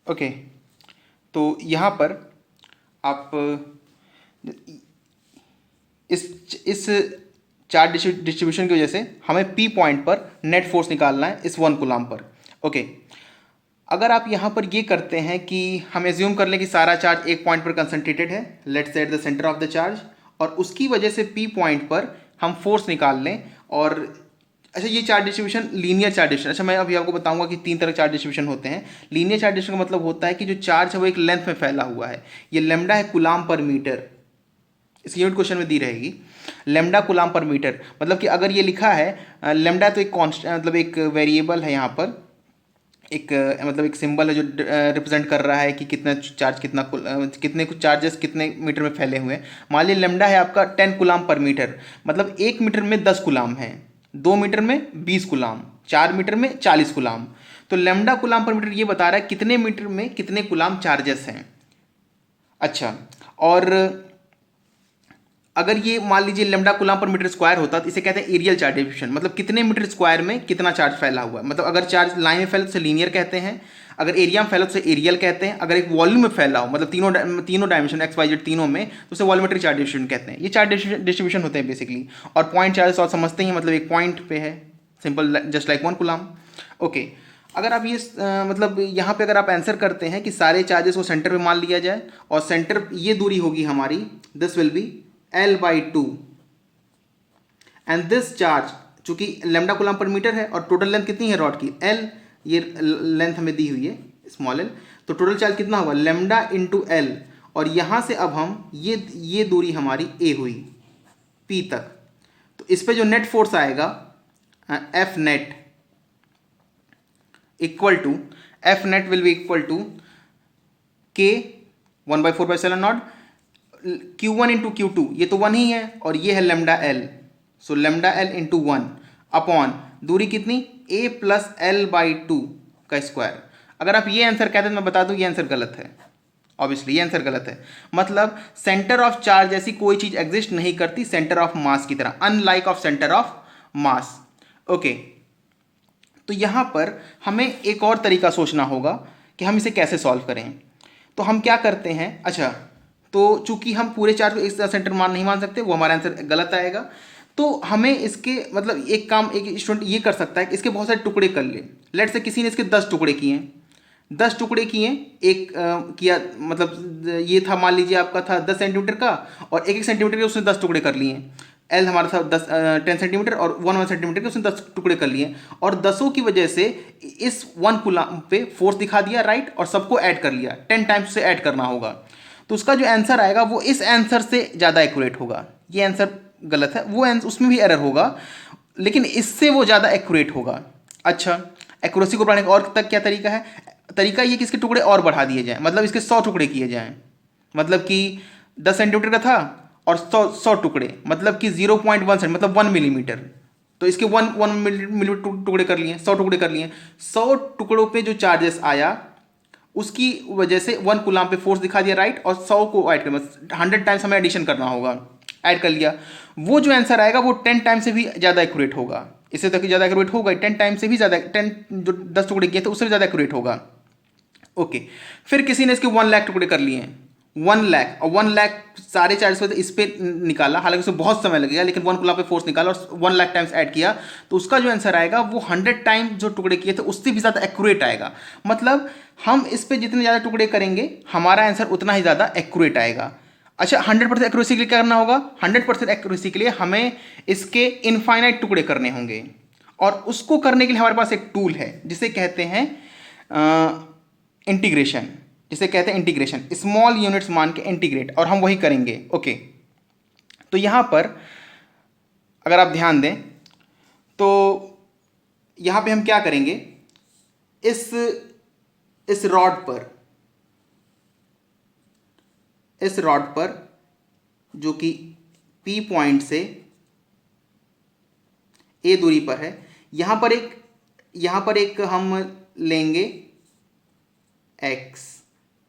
Okay, तो यहाँ पर आप इस चार्ज डिस्ट्रीब्यूशन की वजह से हमें पी पॉइंट पर नेट फोर्स निकालना है इस 1 कूलम पर। ओके, अगर आप यहाँ पर ये करते हैं कि हम एज्यूम कर लें कि सारा चार्ज एक पॉइंट पर कंसंट्रेटेड है, let's say at the centre of the charge, और उसकी वजह से पी पॉइंट पर हम फोर्स निकाल लें। और अच्छा, ये charge distribution linear charge distribution, अच्छा मैं अभी आपको बताऊंगा कि 3 तरह चार्ज डिस्ट्रीब्यूशन होते हैं। लीनियर चार्ज डिस्ट्रीब्यूशन का मतलब होता है कि जो चार्ज है वो एक लेंथ में फैला हुआ है। ये लेमडा है कूलाम पर मीटर, इसकी यूनिट क्वेश्चन में दी रहेगी। लेमडा कूलाम पर मीटर, मतलब कि अगर ये लिखा है लेमडा तो एक कॉन्स्टेंट, मतलब एक वेरिएबल है यहाँ पर, एक मतलब एक सिंबल है जो रिप्रेजेंट कर रहा है कि कितना चार्ज, कितने कुछ चार्जेस कितने मीटर में फैले हुए हैं। मान लीजिए लेमडा है आपका 10 कूलाम पर मीटर, मतलब 1 मीटर में 10 कूलाम है, 2 मीटर में 20 कूलाम, 4 मीटर में 40 कूलाम। तो लेमडा कूलाम पर मीटर ये बता रहा है कितने मीटर में कितने कूलाम चार्जेस हैं। अच्छा, और अगर ये मान लीजिए लेमडा कूलाम पर मीटर स्क्वायर होता तो इसे कहते हैं एरियल चार्ज डिस्ट्रीब्यूशन, मतलब कितने मीटर स्क्वायर में कितना चार्ज फैला हुआ है। मतलब अगर चार्ज लाइन में फैले तो लीनियर कहते हैं, अगर एरिया में फैला तो एरियल कहते हैं, अगर एक वॉल्यूम में फैला हो मतलब तीनों डायमेंशन एक्स वाई जेड तीनों में, तो उसे वॉल्यूमेट्रिक चार्ज डिस्ट्रीब्यूशन कहते हैं। ये चार्ज डिस्ट्रीब्यूशन होते हैं बेसिकली। और पॉइंट चार्ज और समझते हैं, मतलब एक पॉइंट पे है, simple just like 1 coulomb. Okay, अगर आप ये मतलब यहाँ पे अगर आप आंसर करते हैं कि सारे चार्जेस को सेंटर पे मान लिया जाए, और सेंटर ये दूरी होगी हमारी, this will B L/2, and this charge, चूंकि लेमडा कूलम पर मीटर है और टोटल लेंथ कितनी है रॉड की, L, ये लेंथ हमें दी हुई है स्मॉल l, तो टोटल चार्ज कितना होगा लेमडा इंटू एल। और यहाँ से अब हम ये दूरी हमारी A हुई P तक, तो इस पे जो नेट फोर्स आएगा F net equal to, F net will be equal to K 1/4/0 Q1 into Q2, ये तो 1 ही है, और ये है lambda L, so lambda L into 1 upon दूरी कितनी A प्लस L/2 का स्क्वायर। अगर आप ये आंसर कहते हैं तो मैं बता दूं ये आंसर गलत है, ऑब्वियसली ये आंसर गलत है। मतलब सेंटर ऑफ चार्ज ऐसी कोई चीज एग्जिस्ट नहीं करती सेंटर ऑफ मास की तरह, unlike of centre of mass. Okay, तो यहां पर हमें एक और तरीका सोचना होगा कि हम इसे कैसे सॉल्व करें। तो हम क्या करते हैं, अच्छा, तो चूंकि हम पूरे चार्ज को एक सेंटर मान नहीं मान सकते, वो हमारा आंसर गलत आएगा। तो हमें इसके मतलब एक काम एक स्टूडेंट ये कर सकता है कि इसके बहुत सारे टुकड़े कर ले। लेट से किसी ने इसके 10 टुकड़े किए, 10 टुकड़े किए, एक किया, मतलब ये था मान लीजिए आपका था 10 सेंटीमीटर का, और एक एक सेंटीमीटर के उसने 10 टुकड़े कर लिए। एल हमारा था 10 सेंटीमीटर, और 1 सेंटीमीटर के उसने 10 टुकड़े कर लिए, और 10 की वजह से इस 1 कूलम पे फोर्स दिखा दिया, राइट, और सबको ऐड कर लिया, 10 टाइम्स से ऐड करना होगा। तो उसका जो आंसर आएगा वो इस आंसर से ज़्यादा एक्यूरेट होगा। ये आंसर गलत है, वो उसमें भी एरर होगा, लेकिन इससे वो ज़्यादा एक्यूरेट होगा। अच्छा, एक्यूरेसी को बढ़ाने का और तक क्या तरीका है, तरीका ये कि इसके टुकड़े और बढ़ा दिए जाएं, मतलब इसके 100 टुकड़े किए जाएं। मतलब कि 10 सेंटीमीटर का था और 100 टुकड़े, मतलब कि 0.1 सेंट, मतलब 1 मिलीमीटर। तो इसके 1 मिलीमीटर टुकड़े कर लिए, 100 टुकड़े कर लिए। 100 टुकड़ों पे जो चार्जेस आया उसकी वजह से 1 कूलम पे फोर्स दिखा दिया, राइट, और 100 को ऐड कर 100 टाइम्स हमें एडिशन करना होगा, ऐड कर लिया। वो जो आंसर आएगा वो 10 टाइम से भी ज़्यादा एक्यूरेट होगा, इससे तक ज़्यादा एक्यूरेट होगा, 10 टाइम से भी ज़्यादा, 10 जो 10 टुकड़े किए थे उससे भी ज़्यादा एक्यूरेट होगा। ओके, फिर किसी ने इसके 1 लाख टुकड़े कर लिए, 1 लाख, और 1 लाख सारे चार्जेस पे इस पे निकाला, हालांकि उसमें बहुत समय लगेगा, लेकिन 1 कूलम पे फोर्स निकाला और 1 लाख टाइम्स ऐड किया, तो उसका जो आंसर आएगा वो 100 टाइम जो टुकड़े किए थे उससे भी ज़्यादा एक्यूरेट आएगा। मतलब हम इस पे जितने ज़्यादा टुकड़े करेंगे हमारा आंसर उतना ही ज़्यादा एक्यूरेट आएगा। अच्छा, 100% एक्यूरेसी के लिए क्या करना होगा, 100% एक्यूरेसी के लिए हमें इसके इनफाइनाइट टुकड़े करने होंगे, और उसको करने के लिए हमारे पास एक टूल है जिसे कहते हैं इंटीग्रेशन, जिसे कहते हैं इंटीग्रेशन, स्मॉल यूनिट्स मान के इंटीग्रेट, और हम वही करेंगे। ओके, तो यहां पर अगर आप ध्यान दें तो यहां पे हम क्या करेंगे, इस रॉड पर, इस रॉड पर जो कि P पॉइंट से A दूरी पर है, यहां पर एक हम लेंगे X,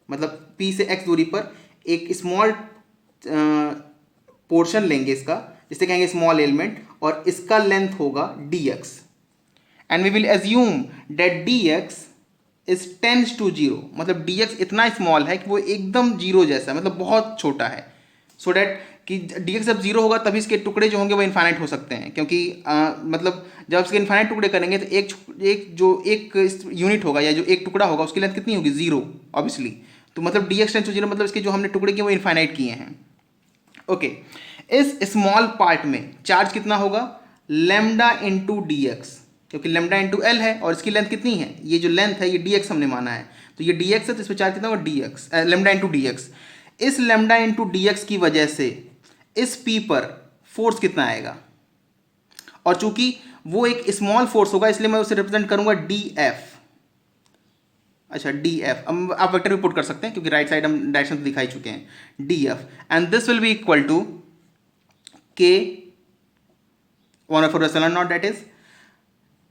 मतलब P से X दूरी पर एक स्मॉल पोर्शन लेंगे इसका, जिसे कहेंगे स्मॉल एलिमेंट, और इसका लेंथ होगा dx, and we will assume that dx is tends to zero, मतलब dx इतना स्मॉल है कि वो एकदम जीरो जैसा है, मतलब बहुत छोटा है, सो डैट कि dx जब जीरो होगा तभी इसके टुकड़े जो होंगे वो इन्फाइनाइट हो सकते हैं, क्योंकि मतलब जब इसके इन्फाइनाइट टुकड़े करेंगे तो एक यूनिट होगा या जो एक टुकड़ा होगा उसकी लेंथ कितनी होगी, जीरो ऑब्वियसली। तो मतलब dx टेंस टू जीरो मतलब इसके जो हमने टुकड़े किए वो इन्फाइनाइट किए हैं। ओके, इस स्मॉल पार्ट में चार्ज कितना होगा, लेमडा इंटू डी एक्स, क्योंकि लेमडा इंटू एल है और इसकी लेंथ कितनी है, ये जो लेंथ है ये डी एक्स हमने माना है, तो ये डी एक्स है तो इस पर चार्ज कितना होगा, D x lambda into D x. इस लेमडा इंटू डी एक्स की वजह से इस पी पर फोर्स कितना आएगा, और चूंकि वो एक स्मॉल फोर्स होगा इसलिए मैं उसे रिप्रेजेंट करूंगा डी एफ। अच्छा डी एफ, अब आप वेक्टर भी पुट कर सकते हैं क्योंकि राइट साइड हम डायरेक्शन तो दिखा ही चुके हैं, D F, and this will be equal to K 1/4 not, that is,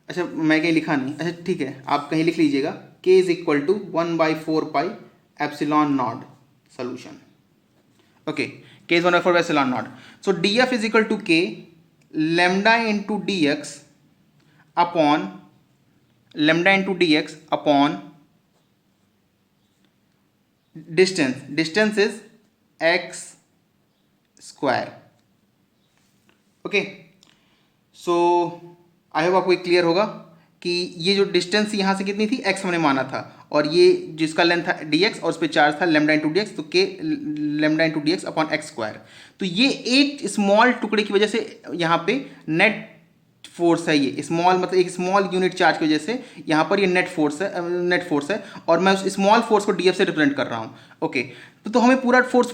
अच्छा मैं कहीं लिखा नहीं, अच्छा ठीक है आप कहीं लिख लीजिएगा, k is equal to 1/4 epsilon naught solution. Okay, k is 1/4 epsilon naught, so D F is equal to K lambda into D X upon lambda into D X upon distance is X square. Okay, so I hope आपको clear होगा कि ये जो distance यहाँ से कितनी थी, x हमने माना था, और ये जिसका लेंथ था dx और उस पर चार्ज था लेमडा इंटू डी एक्स, तो k lambda into D X upon X square. तो ये एक स्मॉल टुकड़े की वजह से यहाँ पे नेट फोर्स है, ये स्मॉल मतलब एक स्मॉल यूनिट चार्ज की वजह से यहाँ पर ये नेट फोर्स है, और मैं उस स्मॉल फोर्स को डीएफ से रिप्रेजेंट कर रहा हूँ। ओके, तो हमें पूरा फोर्स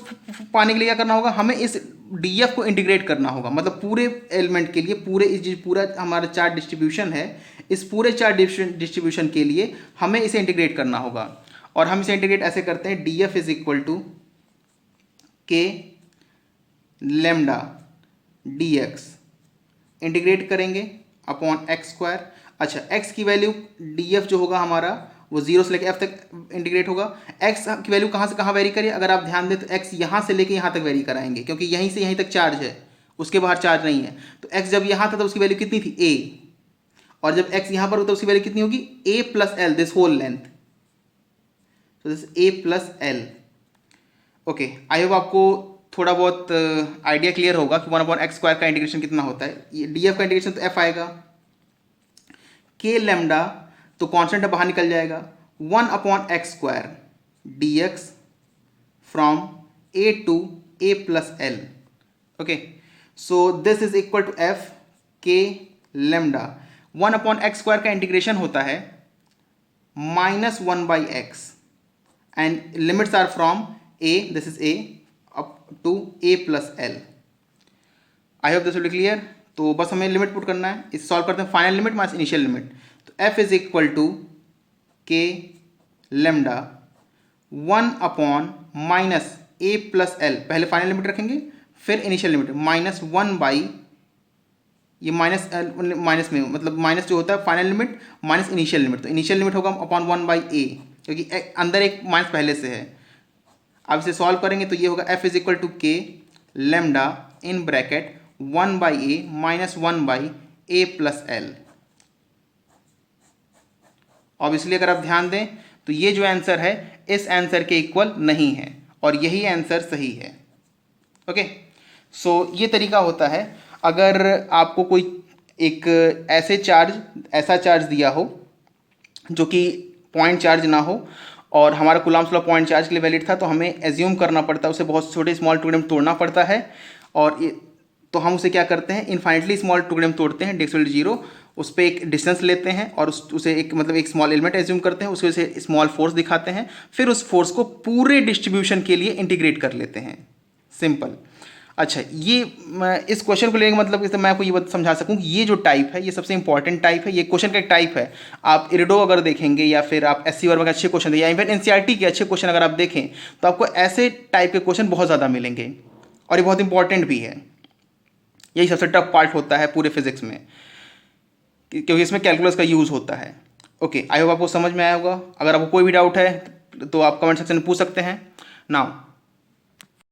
पाने के लिए क्या करना होगा, हमें इस डीएफ को इंटीग्रेट करना होगा, मतलब पूरे एलिमेंट के लिए पूरा हमारा चार्ज डिस्ट्रीब्यूशन है, इस पूरे चार्ज डिस्ट्रीब्यूशन के लिए हमें इसे इंटीग्रेट करना होगा, और हम इसे इंटीग्रेट ऐसे करते हैं, D F is equal to K lambda D X integrate करेंगे अपॉन एक्स स्क्वायर। अच्छा, x की वैल्यू df जो होगा हमारा वो 0 से लेकर f तक इंटीग्रेट होगा। x की वैल्यू कहाँ से कहाँ वेरी करिए, अगर आप ध्यान दें तो x यहाँ से लेकर यहाँ तक वेरी कराएंगे, क्योंकि यहीं से यहीं तक चार्ज है, उसके बाहर चार्ज नहीं है। तो x जब यहाँ था तो उसकी वैल्यू कितनी थी, a, और जब x यहाँ पर होता है उसकी वैल्यू कितनी होगी, a plus L, this whole length, तो this a plus L. Okay, I hope आपको थोड़ा बहुत आइडिया क्लियर होगा कि 1/x स्क्वायर का इंटीग्रेशन कितना होता है। ये डी एफ का इंटीग्रेशन तो f आएगा, के लेमडा तो कॉन्स्टेंट बाहर निकल जाएगा, 1/x square D X from a to a plus L. Okay, so this is equal to f के लेमडा 1/x स्क्वायर का इंटीग्रेशन होता है -1/x, and limits are from a, this is a up to a plus L. I hope this will be clear. तो बस हमें limit put करना है, इस सॉल्व करते हैं, final limit minus initial limit, तो f is equal to K lambda 1 minus a plus L, पहले फाइनल लिमिट रखेंगे फिर इनिशियल लिमिट, -1 बाई ये माइनस में मतलब माइनस जो होता है final limit minus initial limit, तो इनिशियल लिमिट होगा अपॉन 1/a, क्योंकि अंदर एक माइनस पहले से है। अब इसे सॉल्व करेंगे तो ये होगा f is equal to K lambda in bracket 1/a minus 1/a plus L. Obviously अगर आप ध्यान दें तो ये जो आंसर है इस आंसर के इक्वल नहीं है, और यही आंसर सही है। ओके, सो ये तरीका होता है अगर आपको कोई एक ऐसा चार्ज दिया हो जो कि पॉइंट चार्ज ना हो, और हमारा कूलम्ब्स लॉ पॉइंट चार्ज के लिए वैलिड था, तो हमें एज्यूम करना पड़ता है, उसे बहुत छोटे स्मॉल टुकड़े में तोड़ना पड़ता है, और तो हम उसे क्या करते हैं, इनफाइनटली स्मॉल टुकड़े में तोड़ते हैं, डी जीरो, उस पर एक डिस्टेंस लेते हैं और उसे एक मतलब एक स्मॉल एलिमेंट एज्यूम करते हैं, उसके से स्मॉल फोर्स दिखाते हैं, फिर उस फोर्स को पूरे डिस्ट्रीब्यूशन के लिए इंटीग्रेट कर लेते हैं, सिंपल। अच्छा, ये इस क्वेश्चन को लेकर मतलब मैं आपको ये समझा सकूं कि ये जो टाइप है ये सबसे इंपॉर्टेंट टाइप है, ये क्वेश्चन का एक टाइप है। आप इरिडो अगर देखेंगे या फिर आप एससी वर्ग के अच्छे क्वेश्चन या इवन एनसीईआरटी के अच्छे क्वेश्चन अगर आप देखें तो आपको ऐसे टाइप के क्वेश्चन बहुत ज़्यादा मिलेंगे, और ये बहुत इंपॉर्टेंट भी है। यही सबसे टफ पार्ट होता है पूरे फिजिक्स में, क्योंकि इसमें कैलकुलस का यूज़ होता है। ओके, आई होप आपको समझ में आया होगा। अगर आपको कोई भी डाउट है तो आप कमेंट सेक्शन में पूछ सकते हैं। नाउ